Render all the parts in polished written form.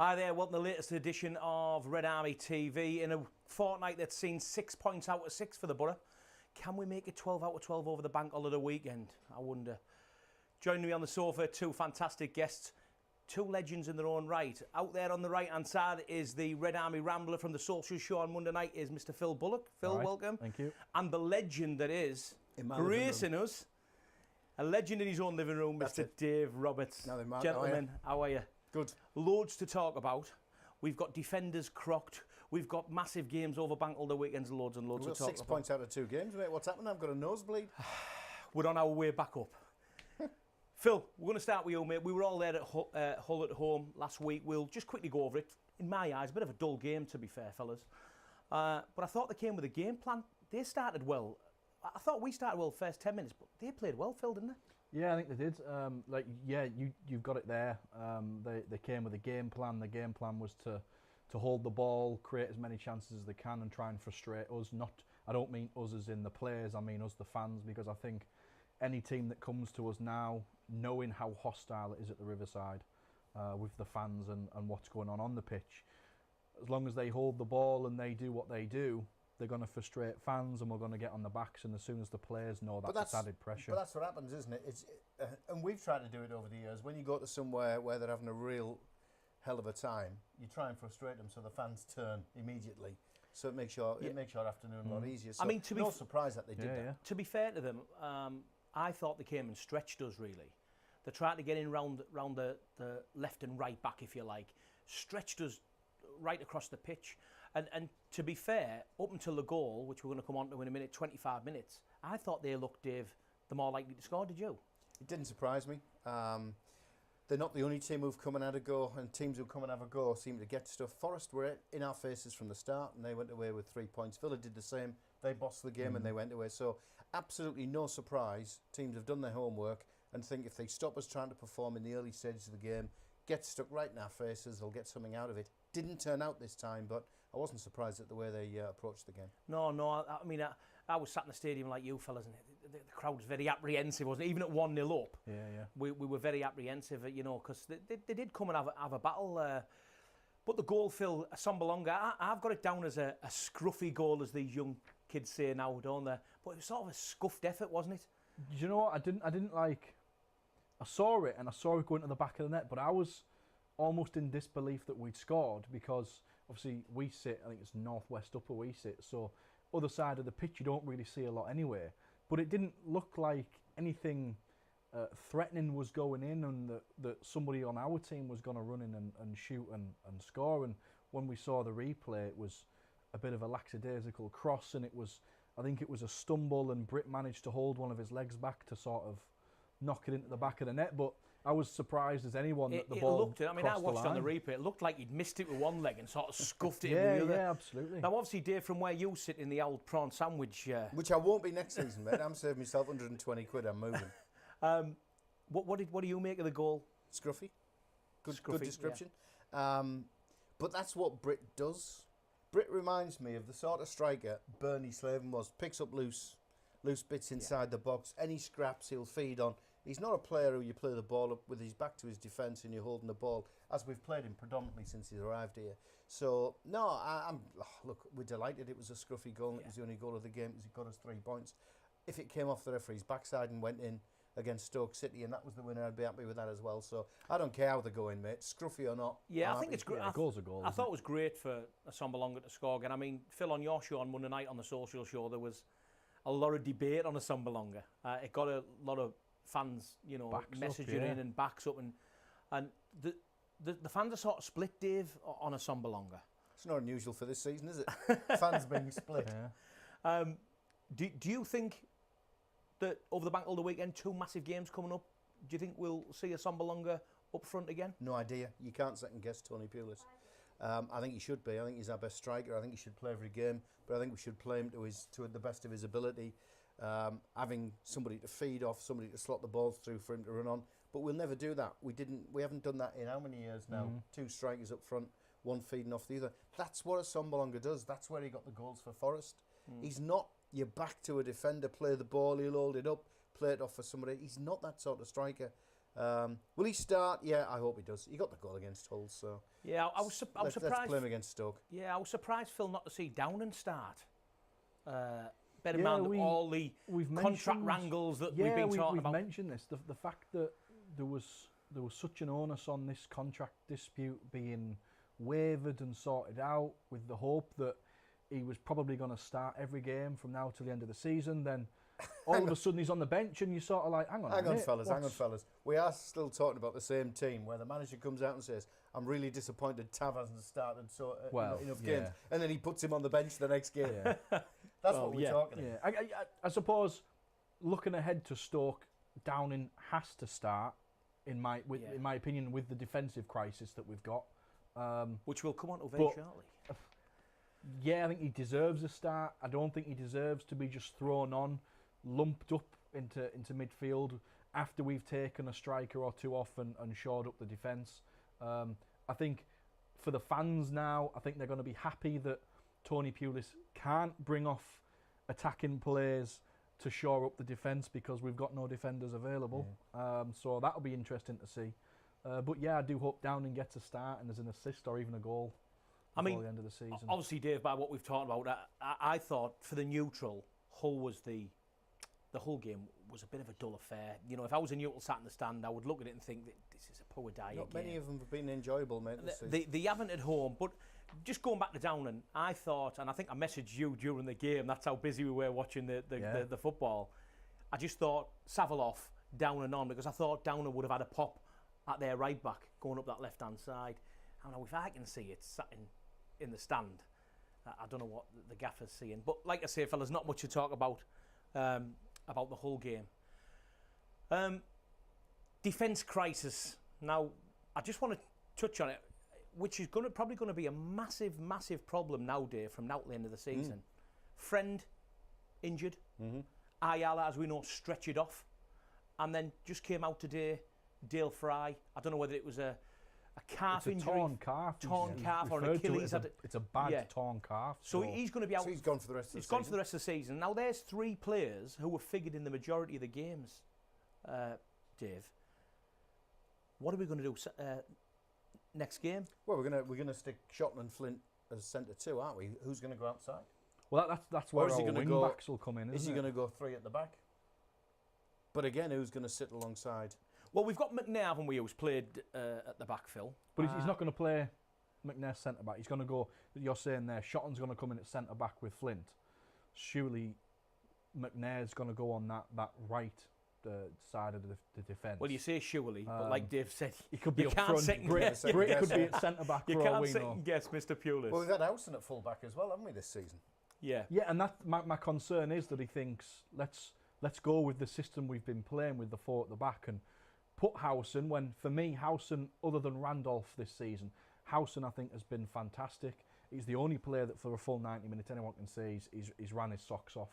Hi there, welcome to the latest edition of RedArmy TV. In a fortnight that's seen 6 points out of 6 for the Boro. Can we make it 12 out of 12 over the bank holiday weekend? I wonder. Joining me on the sofa, two fantastic guests, two legends in their own right. Out there on the right-hand side is the RedArmy Rambler from the social show on Monday night is Mr. Phil Bullock. Phil, welcome. Thank you. And the legend that is gracing us, a legend in his own living room, Mr. Dave Roberts. Gentlemen, how are you? Good. Loads to talk about. We've got defenders crocked. We've got massive games over bank all the weekends, loads and loads to talk about. 6 points out of 2 games, mate. What's happening? I've got a nosebleed. We're on our way back up. Phil, we're going to start with you, mate. We were all there at Hull at home last week. We'll just quickly go over it. In my eyes, a bit of a dull game, to be fair, fellas. But I thought they came with a game plan. They started well. I thought we started well first 10 minutes, but they played well, Phil, didn't they? Yeah, I think they did. You've got it there. They came with a game plan. The game plan was to hold the ball, create as many chances as they can, and try and frustrate us. I don't mean us as in the players. I mean us, the fans, because I think any team that comes to us now, knowing how hostile it is at the Riverside, with the fans and what's going on the pitch, as long as they hold the ball and they do what they do, they're going to frustrate fans and we're going to get on the backs, and as soon as the players know that, it's added pressure. But that's what happens, isn't it? And we've tried to do it over the years. When you go to somewhere where they're having a real hell of a time, you try and frustrate them so the fans turn immediately. So it makes your afternoon a lot easier. So I mean, no surprise that they did that. Yeah. To be fair to them, I thought they came and stretched us, really. They tried to get in round the left and right back, if you like. Stretched us right across the pitch. And to be fair, up until the goal, which we're going to come on to in a minute, 25 minutes, I thought they looked, Dave, the more likely to score. Did you? It didn't surprise me. They're not the only team who've come and had a go, and teams who come and have a go seem to get stuff. Forest were in our faces from the start, and they went away with 3 points. Villa did the same. They bossed the game and they went away. So absolutely no surprise. Teams have done their homework and think if they stop us trying to perform in the early stages of the game, get stuck right in our faces, they'll get something out of it. Didn't turn out this time, but I wasn't surprised at the way they approached the game. No. I mean, I was sat in the stadium like you fellas, and the crowd was very apprehensive, wasn't it? Even at 1-0 up, we were very apprehensive, because they did come and have a battle. But the goal, Phil, Sombalonga, I've got it down as a scruffy goal, as these young kids say now, don't they? But it was sort of a scuffed effort, wasn't it? Do you know what? I didn't like. I saw it going to the back of the net, but I was almost in disbelief that we'd scored, because obviously we sit, I think it's northwest upper we sit, so other side of the pitch you don't really see a lot anyway. But it didn't look like anything threatening was going in, and that somebody on our team was going to run in and shoot and score. And when we saw the replay, it was a bit of a lackadaisical cross, and I think it was a stumble, and Britt managed to hold one of his legs back to sort of knock it into the back of the net. But I was surprised as anyone that the ball crossed the line. I watched on the replay. It looked like he'd missed it with one leg and sort of scuffed it in the other. Yeah, absolutely. Now, obviously, Dave, from where you sit in the old prawn sandwich, which I won't be next season, mate. I'm saving myself 120 quid. I'm moving. What do you make of the goal? Scruffy. Good description. Yeah. But that's what Britt does. Britt reminds me of the sort of striker Bernie Slaven was. Picks up loose bits inside the box. Any scraps he'll feed on. He's not a player who you play the ball up with his back to his defence and you're holding the ball, as we've played him predominantly since he's arrived here. So, no, look, we're delighted it was a scruffy goal. Yeah. It was the only goal of the game because it got us 3 points. If it came off the referee's backside and went in against Stoke City and that was the winner, I'd be happy with that as well. So, I don't care how they're going, mate. Scruffy or not. Yeah, I think it's great. A goal's a goal. I thought it was great for Sombalonga to score again. I mean, Phil, on your show on Monday night on the social show, there was a lot of debate on a Sombalonga. It got a lot of fans, messaging in and backs up, and the fans are sort of split, Dave, on a Sombalonga. It's not unusual for this season, is it? Fans being split. Yeah. Do you think that over the bank holiday weekend, 2 massive games coming up, do you think we'll see a Sombalonga up front again? No idea. You can't second guess Tony Pulis. I think he should be. I think he's our best striker. I think he should play every game, but I think we should play him to the best of his ability. Having somebody to feed off, somebody to slot the balls through for him to run on. But we'll never do that. We haven't done that in how many years now? 2 strikers up front, one feeding off the other. That's what a Sombalonga does. That's where he got the goals for Forest. He's not your back to a defender, play the ball, he'll hold it up, play it off for somebody. He's not that sort of striker. Will he start? Yeah, I hope he does. He got the goal against Hull, so Yeah, I was surprised. Let's play him against Stoke. Yeah, I was surprised, Phil, not to see Downing start. Bear in mind all the contract wrangles that we've been talking about. We've mentioned this. The fact that there was such an onus on this contract dispute being wavered and sorted out, with the hope that he was probably going to start every game from now till the end of the season. Then all of a sudden he's on the bench, and you're sort of like, hang on, fellas. We are still talking about the same team where the manager comes out and says, "I'm really disappointed Tav hasn't started enough games," and then he puts him on the bench the next game. Yeah. That's what we're talking about. I suppose, looking ahead to Stoke, Downing has to start, in my opinion, with the defensive crisis that we've got. Which we'll come on to very shortly. Yeah, I think he deserves a start. I don't think he deserves to be just thrown on, lumped up into midfield after we've taken a striker or two off and shored up the defence. I think for the fans now, I think they're going to be happy that Tony Pulis can't bring off attacking players to shore up the defence because we've got no defenders available. So that'll be interesting to see. But yeah, I do hope Downing gets a start and there's an assist or even a goal before the end of the season. Obviously, Dave, by what we've talked about, I thought for the neutral, Hull was the Hull game was a bit of a dull affair. You know, if I was a neutral sat in the stand, I would look at it and think that this is a poor day. Not many of them have been enjoyable, mate. They haven't at home, but just going back to Downing, I thought, and I think I messaged you during the game, that's how busy we were watching the football. I just thought Saviloff Downing on, because I thought Downing would have had a pop at their right back going up that left hand side. I don't know if I can see it sat in the stand. I don't know what the gaffer's seeing, but like I say, fellas, not much to talk about the whole game. Defence crisis. Now, I just want to touch on it, which is probably going to be a massive, massive problem now, Dave, from now to the end of the season. Friend injured. Ayala, as we know, stretched off, and then just came out today. Dale Fry. I don't know whether it was a calf injury. Torn calf or an Achilles. It's a bad torn calf. So he's going to be out. So he's gone for the rest of the season. He's gone for the rest of the season. Now there's 3 players who were figured in the majority of the games. Dave, what are we going to do next game? Well, we're gonna stick Shotton and Flint as centre 2, aren't we? Who's going to go outside? Well, that's where our wing backs will come in. Is he going to go 3 at the back? But again, who's going to sit alongside? Well, we've got McNair, haven't we, who's played at the back, Phil. But he's not going to play McNair centre back. He's going to go. You're saying there, Shotton's going to come in at centre back with Flint. Surely, McNair's going to go on that right side of the defence. Well, you say surely, but like Dave said, he could be you up can't front. second-guess. Britt could be at centre back. You can't second-guess Mr. Pulis. Well, we've had Howson at full back as well, haven't we, this season? Yeah. Yeah, and that my concern is that he thinks let's go with the system we've been playing with the 4 at the back and put Howson, when for me Howson, other than Randolph this season, Howson I think has been fantastic. He's the only player that for a full 90 minutes anyone can say he's ran his socks off.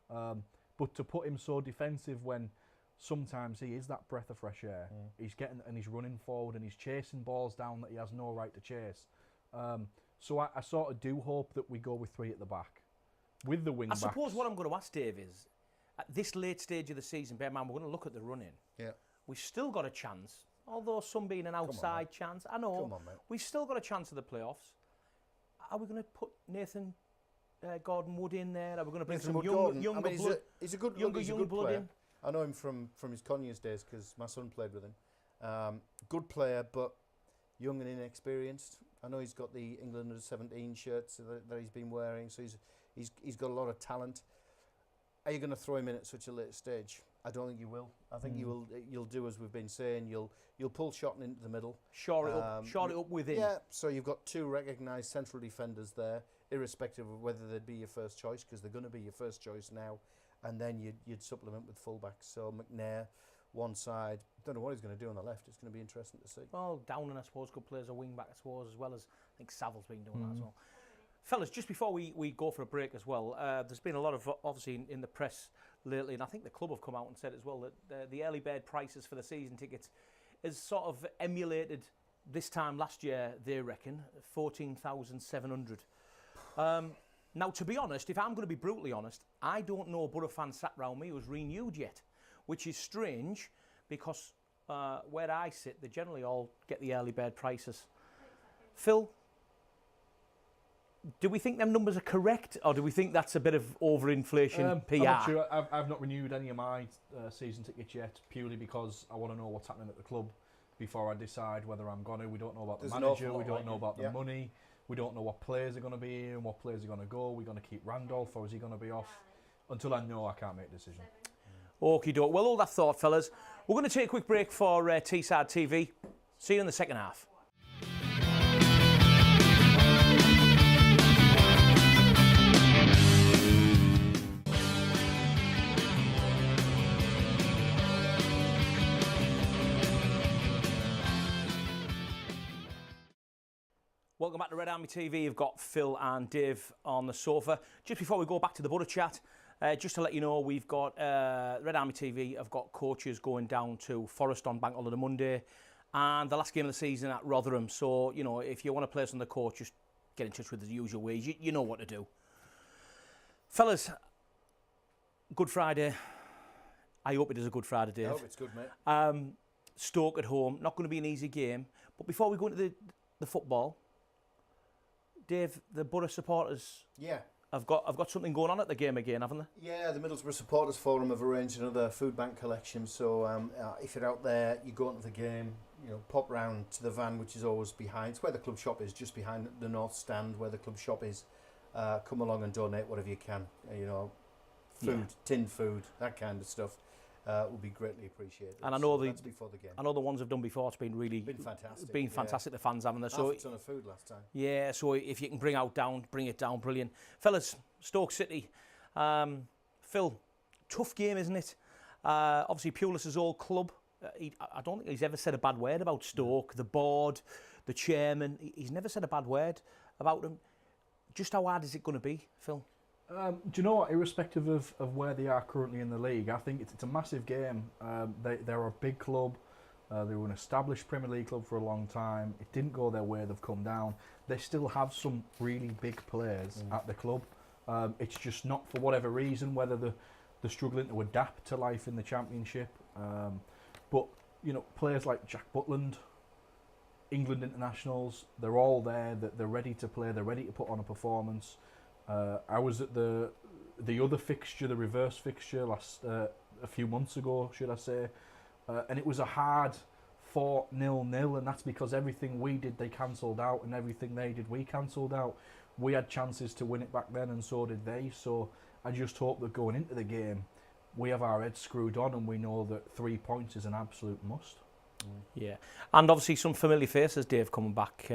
But to put him so defensive when sometimes he is that breath of fresh air, he's running forward and he's chasing balls down that he has no right to chase. So I sort of do hope that we go with 3 at the back with the wing backs. I suppose what I'm going to ask Dave is, at this late stage of the season, bear in mind we're going to look at the run-in. Yeah. We've still got a chance, although some being an outside chance. I know. Come on, mate. We've still got a chance of the playoffs. Are we going to put Nathan Gordon-Wood in there? Are we going to bring some younger blood? He's a good blood player. in. I know him from his Conyers days because my son played with him. Good player, but young and inexperienced. I know he's got the England under-17 shirts that he's been wearing, so he's got a lot of talent. Are you going to throw him in at such a late stage? I don't think you will. I think you'll do as we've been saying. You'll pull Shotton into the middle. Shore it up within. Yeah, so you've got 2 recognised central defenders there, irrespective of whether they'd be your first choice, because they're going to be your first choice now. And then you'd supplement with fullbacks. So McNair, one side. Don't know what he's going to do on the left. It's going to be interesting to see. Well, Downing, I suppose, could play as a wing back, I suppose, as well as I think Savile's been doing that as well. Fellas, just before we go for a break as well, there's been a lot of, obviously, in the press lately, and I think the club have come out and said as well that the early bird prices for the season tickets is sort of emulated this time last year, they reckon, 14,700. Now, to be honest, if I'm going to be brutally honest, I don't know a Boro fan sat round me who's renewed yet, which is strange because where I sit, they generally all get the early bird prices. Phil, do we think them numbers are correct, or do we think that's a bit of overinflation PR? I'm not sure. I've not renewed any of my season tickets yet, purely because I want to know what's happening at the club before I decide whether I'm going to. We don't know about the manager, we don't know about the money, we don't know what players are going to be here and what players are going to go. We're going to keep Randolph, or is he going to be off? Until I know, I can't make a decision. Okie doke. Well, all that thought, fellas. We're going to take a quick break for Teesside TV. See you in the second half. Welcome back to Red Army TV. You've got Phil and Dave on the sofa. Just before we go back to the Boro chat, just to let you know, we've got Red Army TV have got coaches going down to Forest on Bank Holiday Monday, and the last game of the season at Rotherham. So, you know, if you want to play us on the coach, just get in touch with us the usual ways. You know what to do. Fellas, Good Friday. I hope it is a Good Friday, Dave. I hope it's good, mate. Stoke at home. Not going to be an easy game. But before we go into the football, Dave, the Boro supporters have got something going on at the game again, haven't they? Yeah, the Middlesbrough Supporters Forum have arranged another food bank collection. So if you're out there, you go into the game, you know, pop round to the van, which is always behind. It's where the club shop is, just behind the north stand where the club shop is. Come along and donate whatever you can. You know, food, tinned food, that kind of stuff. Will be greatly appreciated. And I know that's before the game. I know the ones I've done before. It's been fantastic. Been fantastic. The fans haven't they? So half a ton of food last time. Yeah. So if you can bring it down. Brilliant, fellas. Stoke City. Phil, tough game, isn't it? Obviously, Pulis' old club. I don't think he's ever said a bad word about Stoke. The board, the chairman. He's never said a bad word about them. Just how hard is it going to be, Phil? Do you know what? Irrespective of where they are currently in the league, I think it's a massive game. They're a big club. They were an established Premier League club for a long time. It didn't go their way. They've come down. They still have some really big players at the club. It's just not for whatever reason, whether they're struggling to adapt to life in the Championship. But you know, players like Jack Butland, England internationals, they're all there. They're ready to play. They're ready to put on a performance. I was at the other fixture, the reverse fixture, a few months ago, should I say, and it was a hard 4-0, and that's because everything we did they cancelled out, and everything they did we cancelled out. We had chances to win it back then, and so did they. So I just hope that going into the game, we have our heads screwed on, and we know that 3 points is an absolute must. Yeah, and obviously some familiar faces, Dave, coming back.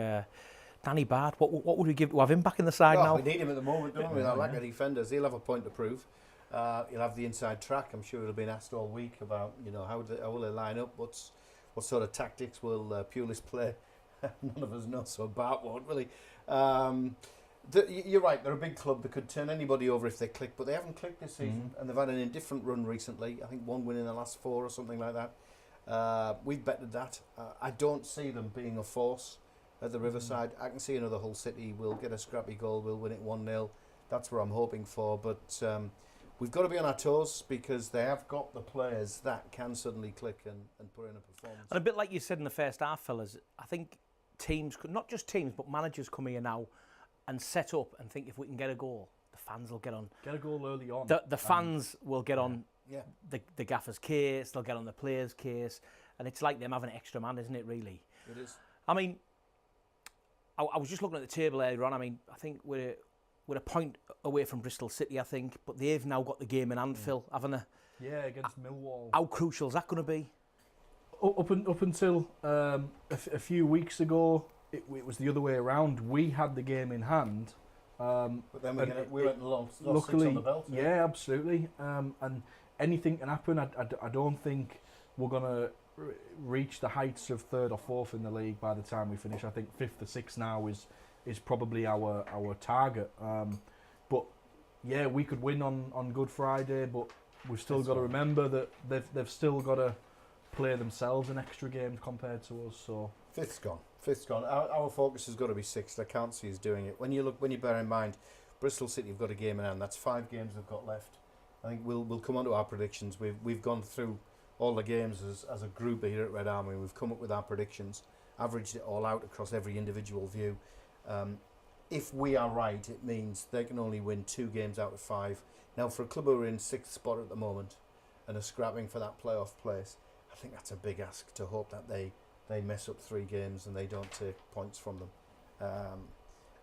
Danny Bard, what would we give to have him back in the side now? We need him at the moment, don't we? Like the defenders, he'll have a point to prove. He'll have the inside track. I'm sure he'll be asked all week about, you know, how will they line up? What sort of tactics will Pulis play? None of us know, so Bart won't, will he? You're right. They're a big club. They could turn anybody over if they click, but they haven't clicked this season, and they've had an indifferent run recently. I think 1 win in the last 4 or something like that. We've betted that. I don't see them being a force at the Riverside. I can see another Hull City will get a scrappy goal, we'll win it 1-0. That's what I'm hoping for, but we've got to be on our toes because they have got the players that can suddenly click and put in a performance. And a bit like you said in the first half, fellas, I think teams, not just teams, but managers come here now and set up and think if we can get a goal, the fans will get on. Get a goal early on. The fans will get on the gaffer's case, they'll get on the player's case, and it's like them having an extra man, isn't it, really? It is. I mean, I was just looking at the table earlier on. I mean, I think we're a point away from Bristol City, I think, but they've now got the game in hand, Phil, haven't they? Yeah, against Millwall. How crucial is that going to be? Up until a few weeks ago, it was the other way around. We had the game in hand. But then we went and lost luckily, 6 on the belt. Yeah, absolutely. And anything can happen. I don't think we're going to reach the heights of 3rd or 4th in the league by the time we finish. I think 5th or 6th now is probably our target. But yeah, we could win on Good Friday, but we've still got to remember that they've still got to play themselves an extra game compared to us. So 5th's gone. Our focus has got to be 6th. I can't see us doing it. When you bear in mind, Bristol City have got a game in hand. That's 5 games they've got left. I think we'll come on to our predictions. We've gone through all the games as a group here at Red Army. We've come up with our predictions, averaged it all out across every individual view. If we are right, it means they can only win 2 games out of 5. Now, for a club who are in 6th spot at the moment and are scrapping for that playoff place, I think that's a big ask to hope that they mess up 3 games and they don't take points from them.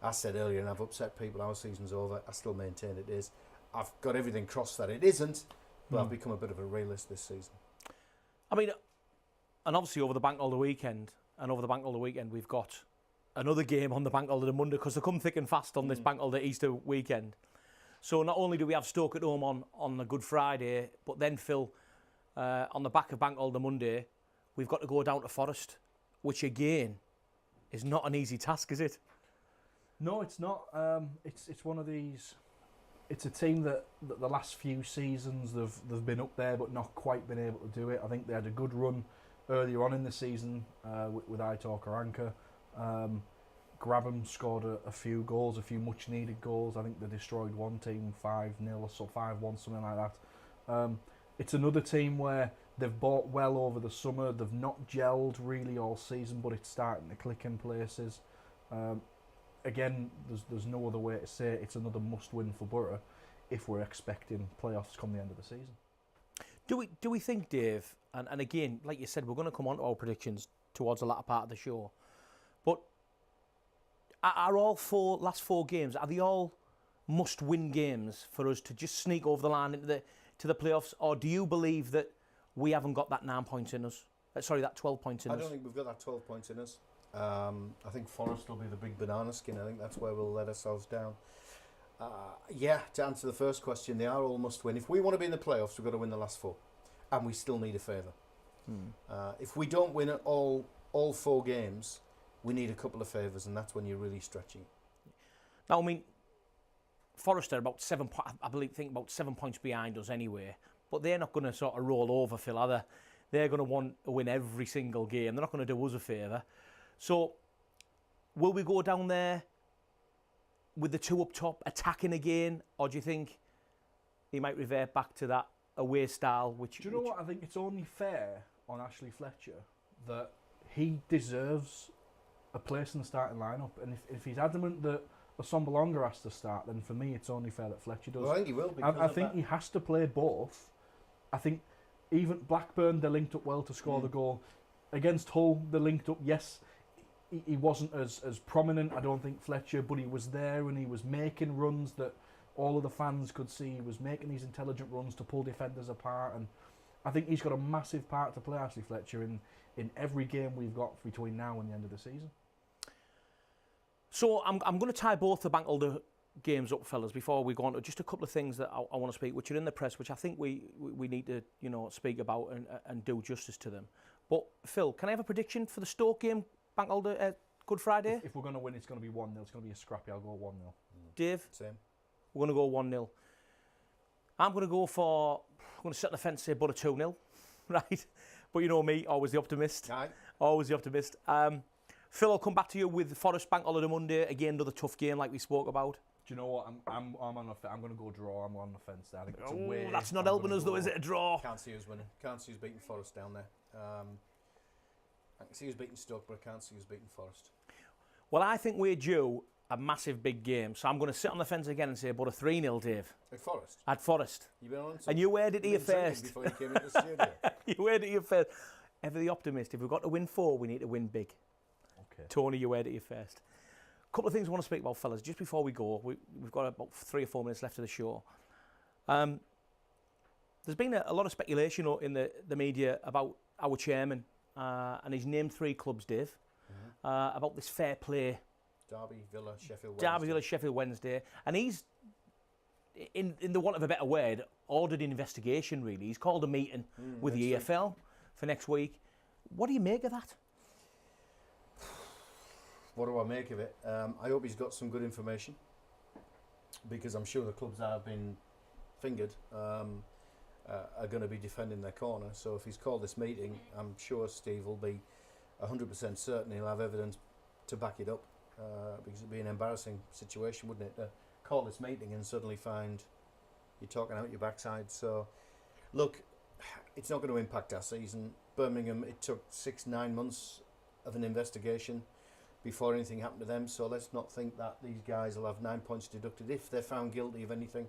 I said earlier, and I've upset people, our season's over. I still maintain it is. I've got everything crossed that it isn't, but I've become a bit of a realist this season. I mean, and obviously over the bank holiday weekend, we've got another game on the bank holiday Monday, because they come thick and fast on this bank holiday Easter weekend. So not only do we have Stoke at home on a Good Friday, but then, Phil, on the back of bank holiday Monday, we've got to go down to Forest, which again is not an easy task, is it? No, it's not. It's one of these. It's a team that the last few seasons they've been up there, but not quite been able to do it. I think they had a good run earlier on in the season with Aitor Karanka. Grabham scored a few goals, a few much needed goals. I think they destroyed one team 5-0 or so, 5-1, something like that. It's another team where they've bought well over the summer. They've not gelled really all season, but it's starting to click in places. Again, there's no other way to say it. It's another must-win for Boro if we're expecting playoffs come the end of the season. Do we think, Dave, and again, like you said, we're going to come on to our predictions towards the latter part of the show, but are all last four games, are they all must-win games for us to just sneak over the line into the playoffs, or do you believe that we haven't got that 9 points in us? That 12 points in us. I don't think we've got that 12 points in us. I think Forest will be the big banana skin. I think that's where we'll let ourselves down. To answer the first question, they are all must win. If we want to be in the playoffs, we've got to win the last 4, and we still need a favour. If we don't win all 4 games, we need a couple of favours, and that's when you're really stretching. Now, I mean, Forest are about 7 points behind us anyway, but they're not going to sort of roll over, Phil, are they? They're going to want to win every single game. They're not going to do us a favour. So, will we go down there with the 2 up top, attacking again, or do you think he might revert back to that away style? Do you know what? I think it's only fair on Ashley Fletcher that he deserves a place in the starting lineup, and if he's adamant that Assombalonga has to start, then for me it's only fair that Fletcher does. Well, I think he will. I think he has to play both. I think even Blackburn, they linked up well to score the goal. Against Hull, they linked up. Yes, he wasn't as prominent, I don't think, Fletcher, but he was there and he was making runs that all of the fans could see. He was making these intelligent runs to pull defenders apart, and I think he's got a massive part to play, Ashley Fletcher, in every game we've got between now and the end of the season. So I'm going to tie both the bank holiday games up, fellas, before we go on to just a couple of things that I want to speak, which are in the press, which I think we need to speak about and do justice to them. But Phil, can I have a prediction for the Stoke game, bank holiday, Good Friday? If we're going to win, it's going to be 1-0. It's going to be a scrappy. I'll go 1-0. Dave? Same. We're going to go 1-0. I'm going to sit on the fence and say Boro 2-0, right? But you know me, always the optimist. Aye. Always the optimist. Phil, I'll come back to you with Forest bank holiday Monday. Again, another tough game like we spoke about. Do you know what? I'm going to go draw. I'm on the fence there. I think it's a way. That's not helping us though, is it? A draw. Can't see who's winning. Can't see who's beating Forest down there. I can see who's beating Stoke, but I can't see who's beating Forest. Well, I think we're due a massive big game, so I'm going to sit on the fence again and say about a 3-0, Dave. At Forest? At Forest. You've been on. And you heard it here first. Before you came into the studio. You heard it here first. Ever the optimist. If we've got to win 4, we need to win big. Okay. Tony, you heard it here first. A couple of things I want to speak about, fellas. Just before we go, we've got about 3 or 4 minutes left of the show. There's been a lot of speculation in the media about our chairman, and he's named 3 clubs, Dave, about this fair play. Derby, Villa, Sheffield Wednesday. Derby, Villa, Sheffield Wednesday. And he's, in the want of a better word, ordered an investigation, really. He's called a meeting with the EFL for next week. What do you make of that? What do I make of it? I hope he's got some good information, because I'm sure the clubs that have been fingered are going to be defending their corner. So if he's called this meeting, I'm sure Steve will be 100% certain he'll have evidence to back it up, because it'd be an embarrassing situation, wouldn't it, to call this meeting and suddenly find you're talking out your backside. So look, it's not going to impact our season. Birmingham, it took 6-9 months of an investigation before anything happened to them. So let's not think that these guys will have 9 points deducted if they're found guilty of anything,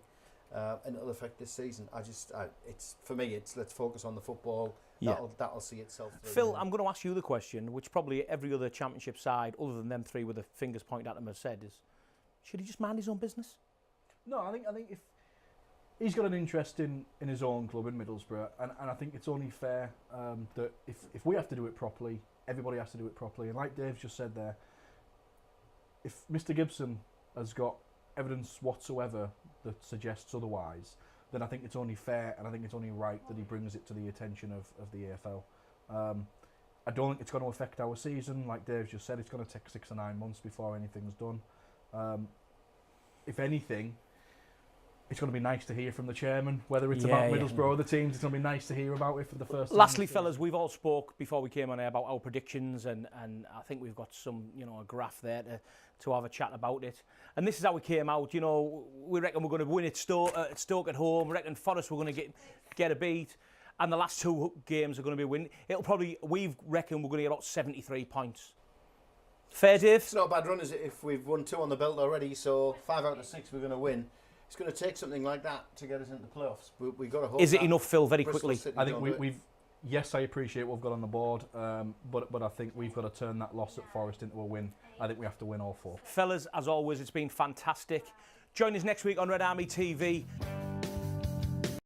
and it'll affect this season. It's for me. It's let's focus on the football. Yeah. That'll see itself through. Phil, I'm going to ask you the question, which probably every other championship side, other than them three with the fingers pointed at them, have said is, should he just mind his own business? No, I think if he's got an interest in his own club in Middlesbrough, and I think it's only fair that if we have to do it properly, everybody has to do it properly. And like Dave's just said there, if Mr. Gibson has got evidence whatsoever that suggests otherwise, then I think it's only fair and I think it's only right that he brings it to the attention of the AFL. I don't think it's going to affect our season. Like Dave just said, it's going to take 6 or 9 months before anything's done. If anything, it's going to be nice to hear from the chairman, whether it's about Middlesbrough or the teams. It's going to be nice to hear about it for the first time. Lastly, fellas, we've all spoke before we came on air about our predictions, and I think we've got some, a graph there to have a chat about it. And this is how we came out. We reckon we're going to win at Stoke at home. We reckon Forest we're going to get a beat, and the last 2 games are going to be win. We reckon we're going to get about 73 points. Fair, Dave? It's not a bad run, is it? If we've won 2 on the belt already, so 5 out of 6 we're going to win. It's going to take something like that to get us into the playoffs. But we've got to hope. Is it enough, Phil? Very Bristol quickly. City I think we've. Yes, I appreciate what we've got on the board, but I think we've got to turn that loss at Forest into a win. I think we have to win all 4. Fellas, as always, it's been fantastic. Join us next week on Red Army TV.